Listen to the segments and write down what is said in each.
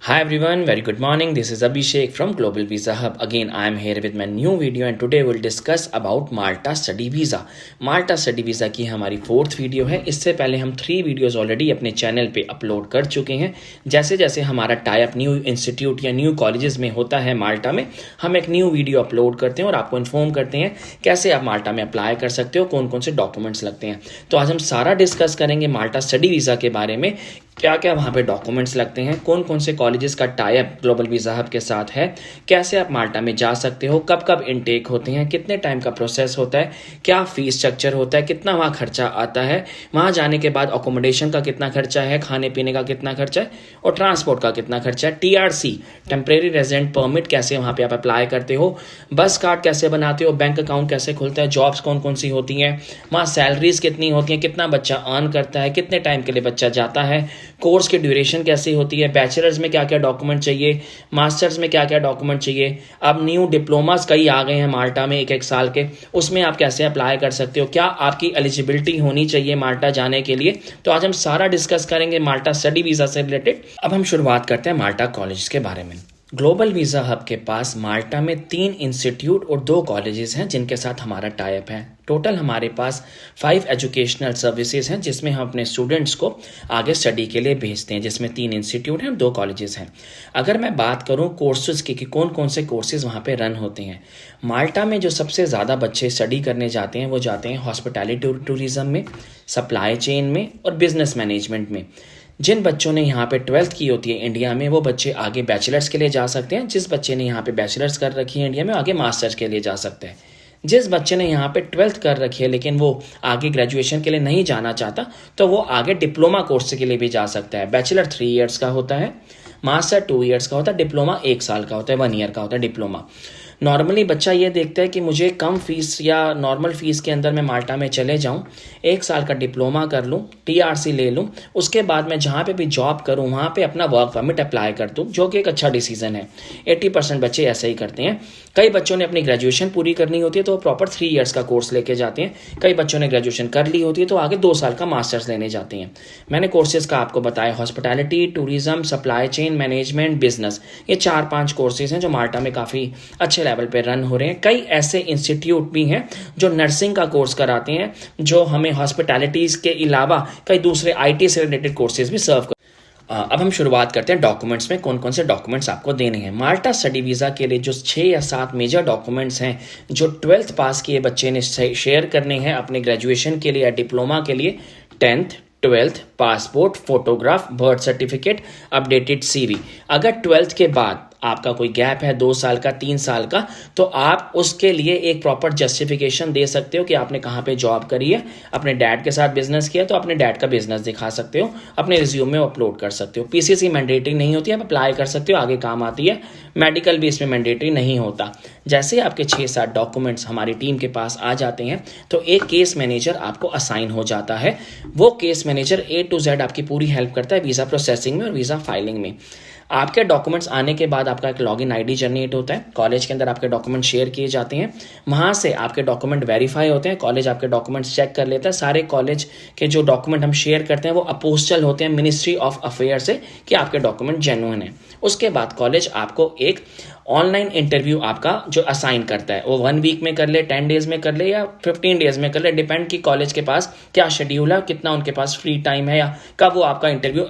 Hi everyone, very good morning. This is Abhishek from Global Visa Hub. Again, I am here with my new video and today we'll discuss about Malta Study Visa. Malta Study Visa की हमारी 4th video है. इससे पहले हम 3 videos already अपने channel पे upload कर चुके हैं. जैसे जैसे हमारा टाई अप न्यू इंस्टीट्यूट या न्यू कॉलेजेस में होता है माल्टा में, हम एक न्यू वीडियो अपलोड करते हैं और आपको इन्फॉर्म करते हैं कैसे आप माल्टा में अप्लाई कर सकते हो, कौन कौन से डॉक्यूमेंट्स लगते हैं. तो आज हम सारा डिस्कस करेंगे माल्टा स्टडी वीज़ा के बारे में, क्या क्या वहाँ पे डॉक्यूमेंट्स लगते हैं, कौन कौन से कॉलेजेस का tie up global visa hub के साथ है, कैसे आप माल्टा में जा सकते हो, कब कब इनटेक होते हैं, कितने टाइम का प्रोसेस होता है, क्या फीस स्ट्रक्चर होता है, कितना वहाँ खर्चा आता है, वहाँ जाने के बाद अकोमोडेशन का कितना खर्चा है, खाने पीने का कितना खर्चा है और ट्रांसपोर्ट का कितना खर्चा है, TRC टेम्परेरी रेजिडेंट परमिट कैसे वहाँ पे आप अप्लाई करते हो, बस कार्ड कैसे बनाते हो, बैंक अकाउंट कैसे खुलता है, जॉब्स कौन कौन सी होती हैं, वहाँ सैलरीज कितनी होती हैं, कितना बच्चा अर्न करता है, कितने टाइम के लिए बच्चा जाता है, कोर्स की ड्यूरेशन कैसी होती है, बैचलर्स में क्या क्या डॉक्यूमेंट चाहिए, मास्टर्स में क्या क्या डॉक्यूमेंट चाहिए. अब न्यू डिप्लोमास कई आ गए हैं माल्टा में एक साल के, उसमें आप कैसे अप्लाई कर सकते हो, क्या आपकी एलिजिबिलिटी होनी चाहिए माल्टा जाने के लिए. तो आज हम सारा डिस्कस करेंगे माल्टा स्टडी वीज़ा से रिलेटेड. अब हम शुरुआत करते हैं माल्टा कॉलेज के बारे में. ग्लोबल वीज़ा हब के पास माल्टा में 3 इंस्टीट्यूट और 2 कॉलेजेस हैं जिनके साथ हमारा टाई अप है. टोटल हमारे पास 5 एजुकेशनल सर्विसेज हैं जिसमें हम अपने स्टूडेंट्स को आगे स्टडी के लिए भेजते हैं, जिसमें 3 इंस्टीट्यूट हैं और 2 कॉलेजेस हैं. अगर मैं बात करूं कोर्सेज की कि कौन कौन से कोर्सेज वहाँ पे रन होते हैं, माल्टा में जो सबसे ज़्यादा बच्चे स्टडी करने जाते हैं वो जाते हैं हॉस्पिटैलिटी टूरिज़्म में, सप्लाई चेन में और बिजनेस मैनेजमेंट में. जिन बच्चों ने यहाँ पे 12th की होती है इंडिया में, वो बच्चे आगे बैचलर्स के लिए जा सकते हैं. जिस बच्चे ने यहाँ पे बैचलर्स कर रखी है इंडिया में, आगे मास्टर्स के लिए जा सकते हैं. जिस बच्चे ने यहाँ पे 12th कर रखी है लेकिन वो आगे ग्रेजुएशन के लिए नहीं जाना चाहता, तो वो आगे डिप्लोमा कोर्स के लिए भी जा सकता है. बैचलर 3 ईयर्स का होता है, मास्टर 2 ईयर्स का होता है, डिप्लोमा 1 साल का होता है, 1 ईयर का होता है डिप्लोमा. नॉर्मली बच्चा ये देखता है कि मुझे कम फीस या नॉर्मल फीस के अंदर मैं माल्टा में चले जाऊं, 1 साल का डिप्लोमा कर लूं, TRC ले लूं, उसके बाद मैं जहां पे भी जॉब करूं वहां पे अपना वर्क परमिट अप्लाई कर दूं, जो कि एक अच्छा डिसीजन है. 80% बच्चे ऐसे ही करते हैं. कई बच्चों ने अपनी ग्रेजुएशन पूरी करनी होती है तो वो प्रॉपर 3 ईयर्स का कोर्स लेके जाते हैं. कई बच्चों ने ग्रेजुएशन कर ली होती है तो आगे 2 साल का मास्टर्स लेने जाते हैं. मैंने कोर्सेज का आपको बताया, hospitality, tourism, supply chain management, business, ये 4-5 कोर्सेज हैं जो माल्टा में काफ़ी अच्छे लेवल पे रन हो रहे हैं. कई ऐसे इंस्टीट्यूट भी हैं जो नर्सिंग का कोर्स कराते हैं, जो हमें हॉस्पिटैलिटीज़ के अलावा कई दूसरे IT से रिलेटेड कोर्सेज भी सर्व. अब हम शुरुआत करते हैं डॉक्यूमेंट्स में, कौन कौन से डॉक्यूमेंट्स आपको देने हैं. माल्टा स्टडी वीज़ा के लिए जो 6 या 7 मेजर डॉक्यूमेंट्स हैं जो 12th पास किए बच्चे ने शेयर करने हैं अपने ग्रेजुएशन के लिए या डिप्लोमा के लिए: 10th, 12th, passport, photograph, birth certificate, updated CV. अगर 12th के बाद आपका कोई गैप है 2 साल का, 3 साल का, तो आप उसके लिए एक प्रॉपर जस्टिफिकेशन दे सकते हो कि आपने कहाँ पे जॉब करी है. अपने डैड के साथ बिजनेस किया तो अपने डैड का बिजनेस दिखा सकते हो, अपने रिज्यूम में अपलोड कर सकते हो. PCC मैंडेटरी नहीं होती है, आप अप्लाई कर सकते हो, आगे काम आती है. मेडिकल भी इसमें मैंडेटरी नहीं होता. जैसे आपके 6-7 डॉक्यूमेंट्स हमारी टीम के पास आ जाते हैं तो एक केस मैनेजर आपको असाइन हो जाता है. वो case manager A to Z आपकी पूरी हेल्प करता है वीज़ा प्रोसेसिंग में और वीज़ा फाइलिंग में. आपके डॉक्यूमेंट्स आने के बाद आपका एक लॉगिन ID जनरेट होता है. कॉलेज के अंदर आपके डॉक्यूमेंट शेयर किए जाते हैं, वहाँ से आपके डॉक्यूमेंट वेरीफाई होते हैं. कॉलेज आपके डॉक्यूमेंट्स चेक कर लेता है. सारे कॉलेज के जो डॉक्यूमेंट हम शेयर करते हैं वो अपोस्टल होते हैं मिनिस्ट्री ऑफ अफेयर से कि आपके डॉक्यूमेंट जेन्युइन है. उसके बाद कॉलेज आपको एक ऑनलाइन इंटरव्यू आपका जो असाइन करता है, वो 1 वीक में कर ले, 10 डेज में कर ले या 15 डेज में कर ले, डिपेंड कि कॉलेज के पास क्या शेड्यूल है, कितना उनके पास फ्री टाइम है या कब वो आपका इंटरव्यू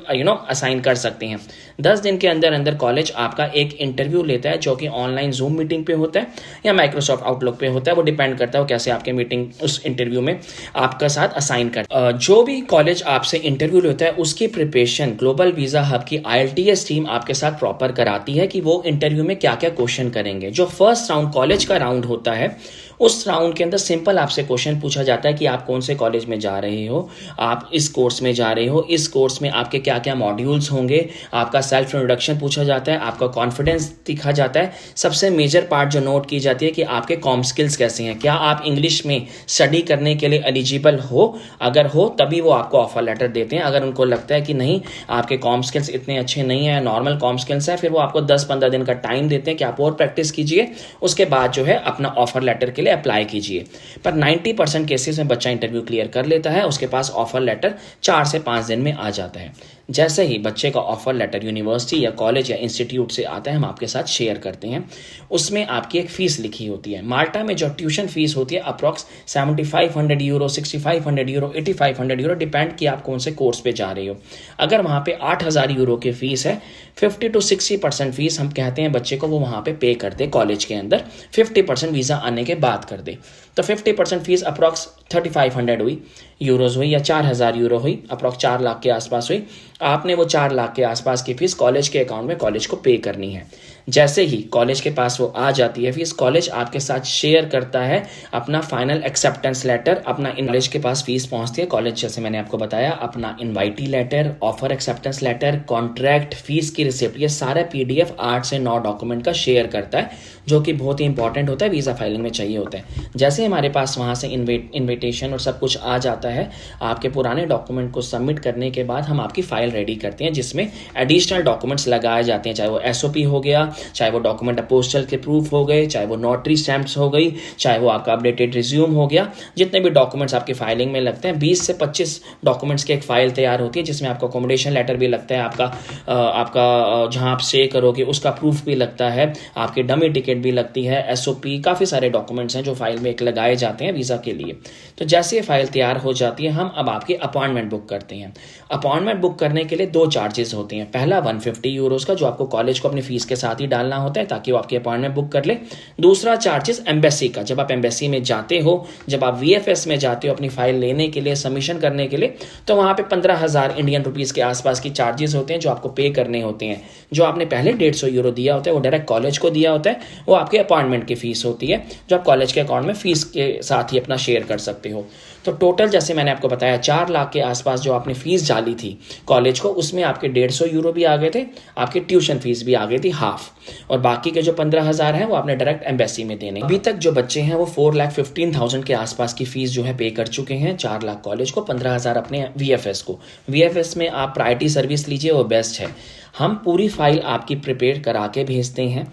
असाइन कर सकते हैं. 10 दिन के अंदर अंदर कॉलेज आपका एक इंटरव्यू लेता है जो कि ऑनलाइन जूम मीटिंग पे होता है या माइक्रोसॉफ्ट आउटलुक पे होता है. वो डिपेंड करता है वो कैसे आपके मीटिंग उस इंटरव्यू में आपका साथ असाइन करता है. जो भी कॉलेज आपसे इंटरव्यू लेता है उसकी प्रिपरेशन ग्लोबल वीज़ा हब की IELTS टीम आपके साथ प्रॉपर कराती है कि वो इंटरव्यू में क्या क्या क्वेश्चन करेंगे. जो फर्स्ट राउंड कॉलेज का राउंड होता है, उस राउंड के अंदर सिंपल आपसे क्वेश्चन पूछा जाता है कि आप कौन से कॉलेज में जा रहे हो, आप इस कोर्स में जा रहे हो, इस कोर्स में आपके क्या क्या मॉड्यूल्स होंगे, आपका सेल्फ इंट्रोडक्शन पूछा जाता है, आपका कॉन्फिडेंस दिखा जाता है. सबसे मेजर पार्ट जो नोट की जाती है कि आपके कॉम स्किल्स कैसे हैं, क्या आप इंग्लिश में स्टडी करने के लिए एलिजिबल हो. अगर हो तभी वो आपको ऑफर लेटर देते हैं. अगर उनको लगता है कि नहीं आपके कॉम स्किल्स इतने अच्छे नहीं है, नॉर्मल कॉम स्किल्स है, फिर वो आपको 10-15 दिन का टाइम देते हैं कि आप और प्रैक्टिस कीजिए, उसके बाद जो है अपना ऑफर लेटर के लिए अप्लाई कीजिए. पर 90% केसेस में बच्चा इंटरव्यू क्लियर कर लेता है, उसके पास ऑफर लेटर 4 से 5 दिन में आ जाता है. जैसे ही बच्चे का ऑफर लेटर यूनिवर्सिटी या कॉलेज या इंस्टीट्यूट से आता है हम आपके साथ शेयर करते हैं। उसमें आपकी एक फ़ीस लिखी होती है। माल्टा में जो ट्यूशन फ़ीस होती है approx 7500 euro, 6500 euro, 8500 euro, depend कि आप कौन से कोर्स पे जा रहे हो। अगर वहाँ पे 8000 यूरो की फ़ीस है, 50 to 60% फ़ीस हम कहते हैं बच्चे को वो वहाँ पे पे कर दे कॉलेज के अंदर, 50% वीज़ा आने के बाद कर दे। तो 50% फ़ीस अप्रॉक्स 3500 हुई, यूरोज़ हुई, या 4000 यूरो हुई, अप्रॉक्स 4 लाख के आसपास हुई। आपने वो 4 लाख के आसपास की फ़ीस कॉलेज के अकाउंट में कॉलेज को पे करनी है। जैसे ही कॉलेज के पास वो आ जाती है फीस, कॉलेज आपके साथ शेयर करता है अपना फाइनल एक्सेप्टेंस लेटर। अपना कॉलेज के पास फीस पहुंचती है, कॉलेज जैसे मैंने आपको बताया अपना invitee letter, offer acceptance letter, contract, fees की रिसिप्ट, ये सारा PDF 8 से 9 डॉक्यूमेंट का शेयर करता है, जो कि बहुत ही इंपॉर्टेंट होता है, वीज़ा फाइलिंग में चाहिए होता है। जैसे हमारे पास वहाँ से इन्विटेशन और सब कुछ आ जाता है, आपके पुराने डॉक्यूमेंट को सबमिट करने के बाद हम आपकी फ़ाइल रेडी करते हैं, जिसमें एडिशनल डॉक्यूमेंट्स लगाए जाते हैं, चाहे वो SOP हो गया, चाहे वो डॉक्यूमेंट अपोस्टल के प्रूफ हो गए, चाहे वो नोटरी स्टैम्प्स हो गई, चाहे वो आपका अपडेटेड रिज्यूम हो गया। जितने भी डॉक्यूमेंट्स आपकी फाइलिंग में लगते हैं, 20 से 25 डॉक्यूमेंट्स की एक फ़ाइल तैयार होती है, जिसमें आपका अकोमोडेशन लेटर भी लगता है, आपका जहाँ आप स्टे करोगे उसका प्रूफ भी लगता है, आपकी डमी टिकट भी लगती है, SOP, काफ़ी सारे डॉक्यूमेंट्स हैं जो फाइल में एक लगाए जाते हैं वीज़ा के लिए। तो जैसे ये फाइल तैयार हो जाती है, हम अब आपकी अपॉइंटमेंट बुक करते हैं। अपॉइंटमेंट बुक करने के लिए 2 चार्जेस होते हैं। पहला 150 यूरोज़ का, जो आपको कॉलेज को अपनी फ़ीस के साथ ही डालना होता है ताकि वो आपकी अपॉइंटमेंट बुक कर ले। दूसरा चार्जेस एम्बेसी का, जब आप एम्बेसी में जाते हो, जब आप VFS में जाते हो अपनी फाइल लेने के लिए, सबमिशन करने के लिए, तो वहाँ पे 15,000 इंडियन रुपीज़ के आसपास की चार्जेस होते हैं जो आपको पे करने होते हैं। जो आपने पहले 150 यूरो दिया होता है वो डायरेक्ट कॉलेज को दिया होता है, वो आपके अपॉइंटमेंट की फ़ीस होती है, जो आप कॉलेज के अकाउंट में फ़ीस के साथ ही अपना शेयर कर सकते हो। तो टोटल जैसे मैंने आपको बताया 4 लाख के आसपास जो आपने फ़ीस डाली थी कॉलेज को, उसमें आपके 150 यूरो भी आ गए थे, आपकी ट्यूशन फीस भी आ गई थी हाफ, और बाकी के जो 15,000 हैं वो आपने डायरेक्ट एम्बेसी में देने। अभी तक जो बच्चे हैं वो 4,15,000 के आसपास की फ़ीस जो है पे कर चुके हैं, 4 लाख कॉलेज को, 15,000 अपने VFS को। VFS में आप प्रायोरिटी सर्विस लीजिए, वो बेस्ट है। हम पूरी फाइल आपकी प्रिपेयर करा के भेजते हैं।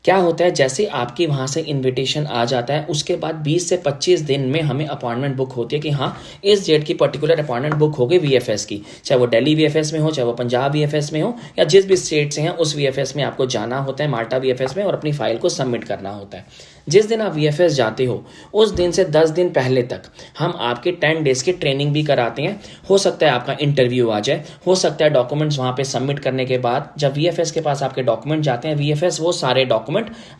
क्या होता है, जैसे आपकी वहाँ से इनविटेशन आ जाता है, उसके बाद 20 से 25 दिन में हमें अपॉइंटमेंट बुक होती है कि हाँ इस डेट की पर्टिकुलर अपॉइंटमेंट बुक हो गई VFS की, चाहे वो दिल्ली VFS में हो, चाहे वो पंजाब VFS में हो, या जिस भी स्टेट से हैं उस VFS में आपको जाना होता है, माल्टा VFS में, और अपनी फाइल को सबमिट करना होता है। जिस दिन आप VFS जाते हो उस दिन से 10 दिन पहले तक हम आपके 10 डेज़ की ट्रेनिंग भी कराते हैं। हो सकता है आपका इंटरव्यू आ जाए, हो सकता है डॉक्यूमेंट्स वहाँ पे सबमिट करने के बाद जब VFS के पास आपके डॉक्यूमेंट जाते हैं, VFS वो सारे डॉक्यूमेंट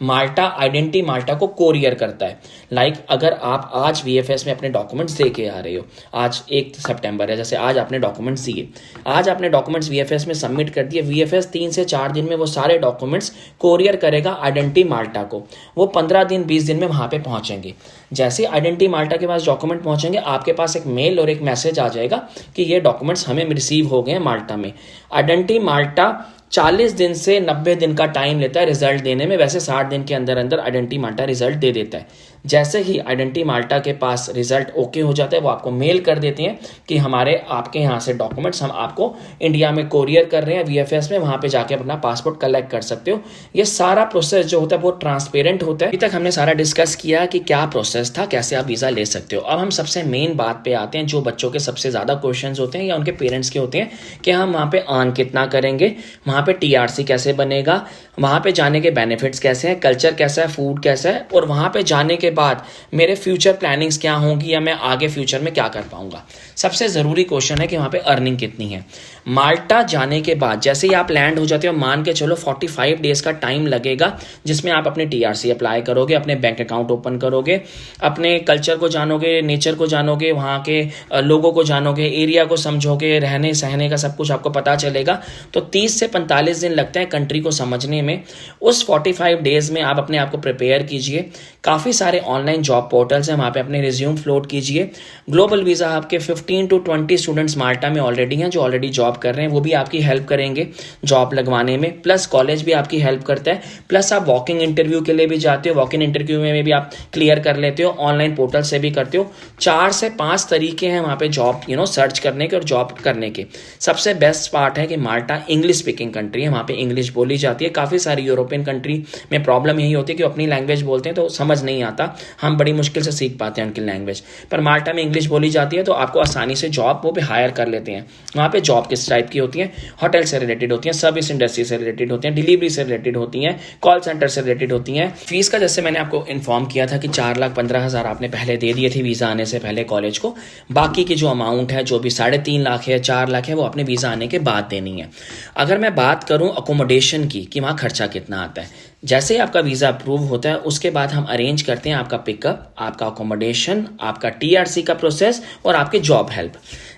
माल्टा, आइडेंटिटी माल्टा को कोरियर करता है। लाइक अगर आप आज VFS में अपने डॉक्यूमेंट्स दे के आ रहे हो, आज 1 सितंबर है, जैसे आज आपने डॉक्यूमेंट्स दिए, आज आपने डॉक्यूमेंट्स VFS में सबमिट कर दिए, VFS 3 से 4 दिन में वो सारे डॉक्यूमेंट्स कोरियर करेगा आइडेंटिटी माल्टा को। वो 15 दिन 20 दिन में वहाँ पे पहुँचेंगे। जैसे आइडेंटिटी माल्टा के पास डॉक्यूमेंट पहुँचेंगे, आपके पास एक मेल और एक मैसेज आ जाएगा कि ये डॉक्यूमेंट्स हमें रिसीव हो गए हैं माल्टा में। आइडेंटिटी माल्टा 40 दिन से 90 दिन का टाइम लेता है रिजल्ट देने में, वैसे 60 दिन के अंदर अंदर आइडेंटिटी माल्टा रिजल्ट दे देता है। जैसे ही आइडेंटिटी माल्टा के पास रिजल्ट ओके हो जाता है, वो आपको मेल कर देते हैं कि हमारे आपके यहाँ से डॉक्यूमेंट्स हम आपको इंडिया में कोरियर कर रहे हैं VFS में, वहाँ पे जाके अपना पासपोर्ट कलेक्ट कर सकते हो। ये सारा प्रोसेस जो होता है बहुत ट्रांसपेरेंट होता है। अभी तक हमने सारा डिस्कस किया कि क्या प्रोसेस था, कैसे आप वीज़ा ले सकते हो। अब हम सबसे मेन बात पे आते हैं, जो बच्चों के सबसे ज़्यादा क्वेश्चन होते हैं या उनके पेरेंट्स के होते हैं कि हम वहाँ पे अर्न कितना करेंगे, वहाँ पे TRC कैसे बनेगा, वहाँ पे जाने के बेनिफिट्स कैसे हैं, कल्चर कैसा है, फूड कैसा है, और वहाँ पे जाने के बाद मेरे फ्यूचर प्लानिंग्स क्या होंगी या मैं आगे फ्यूचर में क्या कर पाऊंगा। सबसे ज़रूरी क्वेश्चन है कि वहाँ पे अर्निंग कितनी है। माल्टा जाने के बाद जैसे ही आप लैंड हो जाते हो, मान के चलो 45 डेज़ का टाइम लगेगा, जिसमें आप अपने TRC अप्लाई करोगे, अपने बैंक अकाउंट ओपन करोगे, अपने कल्चर को जानोगे, नेचर को जानोगे, वहाँ के लोगों को जानोगे, एरिया को समझोगे, रहने सहने का सब कुछ आपको पता चलेगा। तो 30 से 45 दिन लगता है कंट्री को समझने में। उस 45 डेज़ में आप अपने आप को प्रिपेयर कीजिए। काफ़ी सारे ऑनलाइन जॉब पोर्टल्स हैं, वहाँ पे अपने रिज्यूम फ्लोट कीजिए। ग्लोबल वीज़ा आपके 15 to 20 स्टूडेंट्स माल्टा में ऑलरेडी हैं जो ऑलरेडी जॉब कर रहे हैं, वो भी आपकी हेल्प करेंगे जॉब लगवाने में, प्लस कॉलेज भी आपकी हेल्प करता है, प्लस आप वॉकिंग इंटरव्यू के लिए भी जाते हो, वॉकिंग इंटरव्यू में भी आप क्लियर कर लेते हो, ऑनलाइन पोर्टल से भी करते हो। 4 से 5 तरीके हैं वहाँ पे जॉब सर्च करने के और जॉब करने के। सबसे बेस्ट पार्ट है कि माल्टा इंग्लिश स्पीकिंग कंट्री है, वहाँ पे इंग्लिश बोली जाती है। काफ़ी सारी यूरोपियन कंट्री में प्रॉब्लम यही होती है कि अपनी लैंग्वेज बोलते हैं तो समझ नहीं आता, होगा, हम बड़ी मुश्किल से सीख पाते हैं उनकी लैंग्वेज। पर माल्टा में इंग्लिश बोली जाती है तो आपको आसानी से जॉब वो भी हायर कर लेते हैं। वहाँ पे जॉब किस टाइप की होती है? होटल से रिलेटेड होती हैं, सर्विस इंडस्ट्री से रिलेटेड होती हैं, डिलीवरी से रिलेटेड होती हैं, कॉल सेंटर से रिलेटेड होती हैं। फीस का जैसे मैंने आपको इन्फॉर्म किया था कि 4,15,000 आपने पहले दे दिए थे वीज़ा आने से पहले कॉलेज को। बाकी की जो अमाउंट है, जो भी 3.5 लाख है, 4 लाख है, वो आपने वीज़ा आने के बाद देनी है। अगर मैं बात करूं अकोमोडेशन की कि वहाँ खर्चा कितना आता है, जैसे ही आपका वीज़ा अप्रूव होता है उसके बाद हम अरेंज करते हैं आपका पिकअप, आपका अकोमोडेशन, आपका TRC का प्रोसेस और आपके जॉब हेल्प।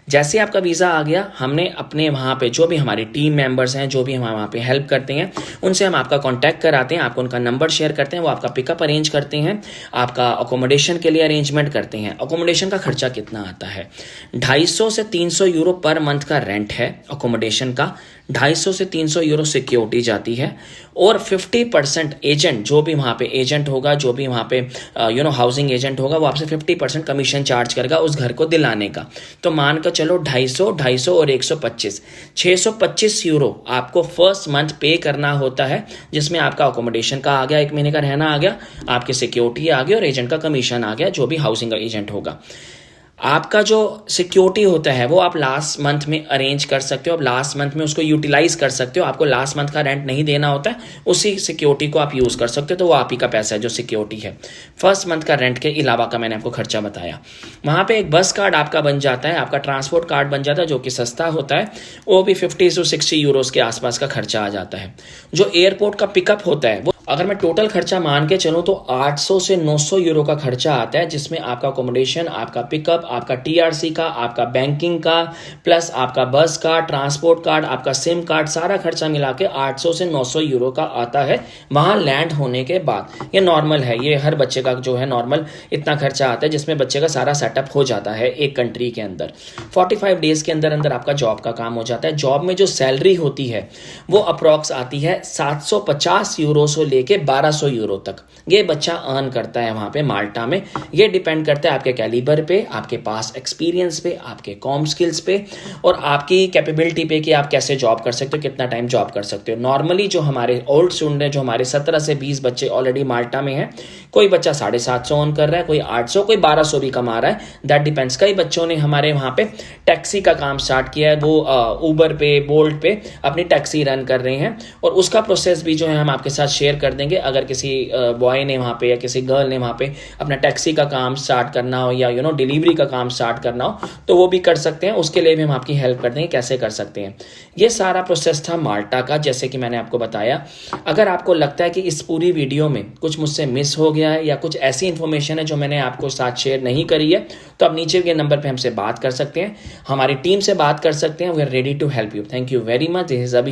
जैसे आपका वीज़ा आ गया, हमने अपने वहाँ पे जो भी हमारी टीम मेंबर्स हैं, जो भी हम वहाँ पे हेल्प करते हैं, उनसे हम आपका कांटेक्ट कराते हैं, आपको उनका नंबर शेयर करते हैं, वो आपका पिकअप अरेंज करते हैं, आपका अकोमोडेशन के लिए अरेंजमेंट करते हैं। अकोमोडेशन का खर्चा कितना आता है? 250 से 300 यूरो पर मंथ का रेंट है अकोमोडेशन का, 250 से 300 यूरो सिक्योरिटी जाती है और 50% एजेंट, जो भी वहाँ पे एजेंट होगा, जो भी वहाँ पे हाउसिंग एजेंट होगा, वो आपसे 50% कमीशन चार्ज करेगा उस घर को दिलाने का। तो मान कर चलो 250 और 125 625 यूरो आपको फर्स्ट मंथ पे करना होता है, जिसमें आपका अकोमोडेशन का आ गया, 1 महीने का रहना आ गया, आपकी सिक्योरिटी आ गई और एजेंट का कमीशन आ गया, जो भी हाउसिंग एजेंट होगा। आपका जो सिक्योरिटी होता है वो आप लास्ट मंथ में अरेंज कर सकते हो, आप लास्ट मंथ में उसको यूटिलाइज कर सकते हो। आपको लास्ट मंथ का रेंट नहीं देना होता है, उसी सिक्योरिटी को आप यूज़ कर सकते हो, तो वो आप ही का पैसा है जो सिक्योरिटी है। फर्स्ट मंथ का रेंट के अलावा का मैंने आपको खर्चा बताया। वहाँ पे एक बस कार्ड आपका बन जाता है, आपका ट्रांसपोर्ट कार्ड बन जाता है, जो कि सस्ता होता है, वो भी 50 से 60 यूरोज़ के आसपास का खर्चा आ जाता है। जो एयरपोर्ट का पिकअप होता है, वो अगर मैं टोटल खर्चा मान के चलूँ तो 800 से 900 यूरो का खर्चा आता है, जिसमें आपका अकोमोडेशन, आपका पिकअप, आपका TRC का, आपका बैंकिंग का, प्लस आपका बस का, ट्रांसपोर्ट कार्ड, आपका सिम कार्ड, सारा खर्चा मिला के 800 से 900 यूरो का आता है वहाँ लैंड होने के बाद। ये नॉर्मल है, ये हर बच्चे का जो है नॉर्मल इतना खर्चा आता है, जिसमें बच्चे का सारा सेटअप हो जाता है एक कंट्री के अंदर। 45 डेज़ के अंदर अंदर आपका जॉब का काम हो जाता है। जॉब में जो सैलरी होती है वो अप्रॉक्स आती है 750 यूरो से लेके 1200 यूरो तक। ये बच्चा अर्न करता है वहाँ पे माल्टा में। ये डिपेंड करता है आपके कैलिबर पे, आपके पास एक्सपीरियंस पे, आपके कॉम स्किल्स पे और आपकी कैपेबिलिटी पे कि आप कैसे जॉब कर सकते हो, कितना टाइम जॉब कर सकते हो। नॉर्मली जो हमारे ओल्ड स्टूडेंट हैं, जो हमारे 17 से 20 बच्चे ऑलरेडी माल्टा में हैं, कोई बच्चा 750 अर्न कर रहा है, कोई 800, कोई 1200 भी कमा रहा है, दैट डिपेंड्स। कई बच्चों ने हमारे वहाँ पे टैक्सी का काम स्टार्ट किया है, वो ऊबर पे, बोल्ट पे अपनी टैक्सी रन कर रहे हैं, और उसका प्रोसेस भी जो है हम आपके साथ शेयर कर देंगे। अगर किसी बॉय ने वहाँ पे या किसी गर्ल ने वहाँ पे अपना टैक्सी का काम स्टार्ट करना हो या डिलीवरी का काम स्टार्ट करना हो, तो वो भी कर सकते हैं। उसके लिए भी हम आपकी हेल्प कर देंगे कैसे कर सकते हैं। ये सारा प्रोसेस था माल्टा का, जैसे कि मैंने आपको बताया। अगर आपको लगता है कि इस पूरी वीडियो में कुछ मुझसे मिस हो गया है या कुछ ऐसी इन्फॉर्मेशन है जो मैंने आपको साथ शेयर नहीं करी है, तो आप नीचे के नंबर पर हमसे बात कर सकते हैं, हमारी टीम से बात कर सकते हैं। We are ready to help you. Thank you very much. This is अभी